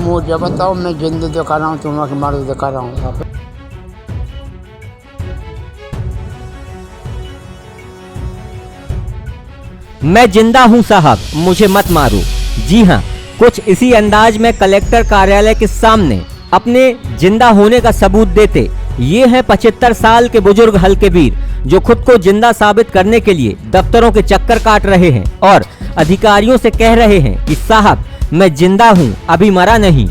मुझे बताओ, मैं जिंदा दिखा रहा हूँ, तुम्हें मर्द दिखा रहा हूँ। मैं जिंदा हूं साहब, मुझे मत मारो। जी हां, कुछ इसी अंदाज में कलेक्टर कार्यालय के सामने अपने जिंदा होने का सबूत देते ये हैं 75 साल के बुजुर्ग हल्केवीर, जो खुद को जिंदा साबित करने के लिए दफ्तरों के चक्कर काट रहे हैं और अधिकारियों से कह रहे हैं कि साहब मैं जिंदा हूं, अभी मरा नहीं।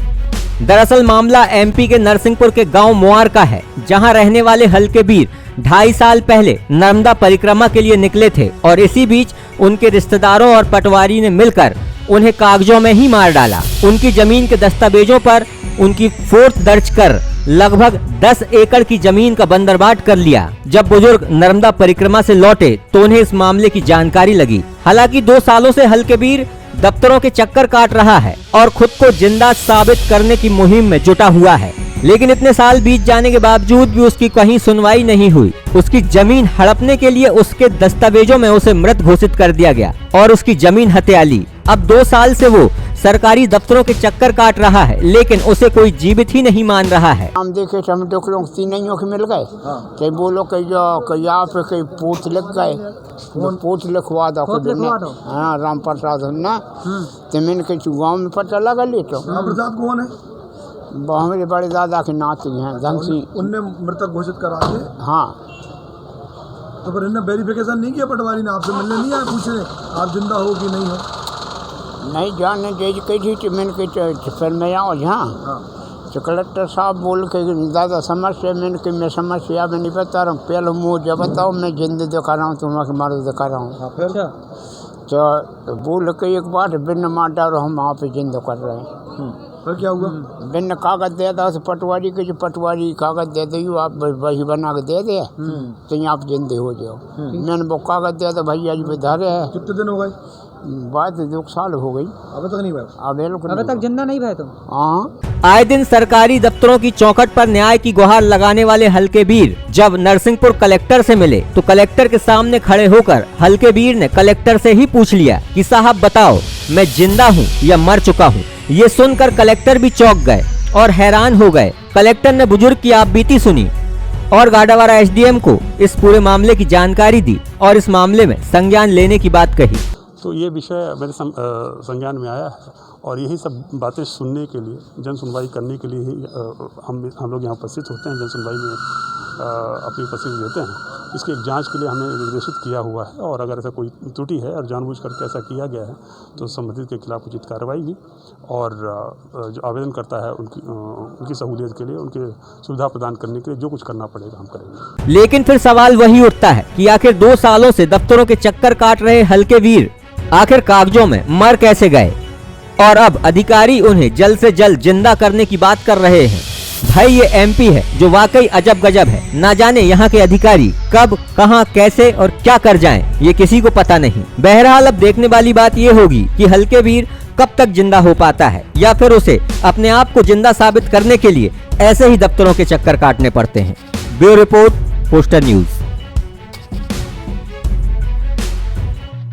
दरअसल मामला एमपी के नरसिंहपुर के गांव मोआर का है, जहां रहने वाले हल्केवीर 2.5 साल पहले नर्मदा परिक्रमा के लिए निकले थे और इसी बीच उनके रिश्तेदारों और पटवारी ने मिलकर उन्हें कागजों में ही मार डाला। उनकी जमीन के दस्तावेजों पर उनकी फोर्थ दर्ज कर लगभग 10 एकड़ की जमीन का बंदरबाट कर लिया। जब बुजुर्ग नर्मदा परिक्रमा से लौटे तो उन्हें इस मामले की जानकारी लगी। हालांकि 2 सालों से हल्केवीर दफ्तरों के चक्कर काट रहा है और खुद को जिंदा साबित करने की मुहिम में जुटा हुआ है, लेकिन इतने साल बीत जाने के बावजूद भी उसकी कहीं सुनवाई नहीं हुई। उसकी जमीन हड़पने के लिए उसके दस्तावेजों में उसे मृत घोषित कर दिया गया और उसकी जमीन हत्या ली। अब 2 साल से वो सरकारी दफ्तरों के चक्कर काट रहा है, लेकिन उसे कोई जीवित ही नहीं मान रहा है। हम देखे हम देख लोग 3 के मिल गए, कहीं बोलो कहीं आप कहीं पोत लिख गए, पोत लिखवा दो। हाँ, राम प्रसाद ना, तो मैंने कहीं गाँव में पता लगा ले। तो प्रसाद कौन है? हमारे बड़े दादा के नाती हैं, धनसी। उनने मृतक घोषित करा के? हाँ। तो फिर इन्हें वेरिफिकेशन नहीं किया पटवारी ने? आपसे मिलने नहीं आया पूछने आप जिंदा हो कि नहीं हो? नहीं जाने दे कही थी, मैंने कही फिर मैं आओ यहाँ। तो कलेक्टर साहब बोल के दादा समस्या, मैंने कही मैं समस्या में नहीं बता रहा हूँ, पहले मुझे बताओ, मैं जिंदा दिखा रहा हूँ, तुम्हें मर्द दिखा रहा हूँ। फिर तो बोल के एक बार बिन मार डालो, हम वहाँ पे जिंदा कर रहे हैं। फिर क्या हुआ? बिन कागज दे दो तो पटवारी के, जो पटवारी कागज दे दो, आप वही बना के दे दे तो आप जिंदे हो जाओ। मैंने वो कागज दे दो, भैया जी बेधारे है। कितने दिन हो गए? बात 2 साल हो गई, अभी तक नहीं भाई? अभी तक जिंदा नहीं भाई तुम? हाँ। आए दिन सरकारी दफ्तरों की चौखट पर न्याय की गुहार लगाने वाले हल्केवीर जब नरसिंहपुर कलेक्टर से मिले तो कलेक्टर के सामने खड़े होकर हल्केवीर ने कलेक्टर से ही पूछ लिया कि साहब बताओ, मैं जिंदा हूँ या मर चुका हूँ। ये सुनकर कलेक्टर भी चौंक गए और हैरान हो गए। कलेक्टर ने बुजुर्ग की आपबीती सुनी और गाडावारा एसडीएम को इस पूरे मामले की जानकारी दी और इस मामले में संज्ञान लेने की बात कही। तो ये विषय मेरे संज्ञान में आया है और यही सब बातें सुनने के लिए, जन सुनवाई करने के लिए ही हम लोग यहाँ उपस्थित होते हैं, जन सुनवाई में अपनी उपस्थिति देते हैं। इसकी एक जांच के लिए हमें निर्देशित किया हुआ है और अगर ऐसा कोई त्रुटि है और जानबूझ करके ऐसा किया गया है तो संबंधित के खिलाफ उचित कार्रवाई भी और जो आवेदन करता है उनकी सहूलियत के लिए, उनके सुविधा प्रदान करने के लिए जो कुछ करना पड़ेगा हम करेंगे। लेकिन फिर सवाल वही उठता है कि आखिर 2 सालों से दफ्तरों के चक्कर काट रहे हल्केवीर आखिर कागजों में मर कैसे गए और अब अधिकारी उन्हें जल्द से जल्द जिंदा करने की बात कर रहे हैं। भाई ये एमपी है जो वाकई अजब गजब है। ना जाने यहाँ के अधिकारी कब, कहां, कैसे और क्या कर जाएं, ये किसी को पता नहीं। बहरहाल अब देखने वाली बात ये होगी कि हल्केवीर कब तक जिंदा हो पाता है या फिर उसे अपने आप को जिंदा साबित करने के लिए ऐसे ही दफ्तरों के चक्कर काटने पड़ते हैं। Bureau report, poster news.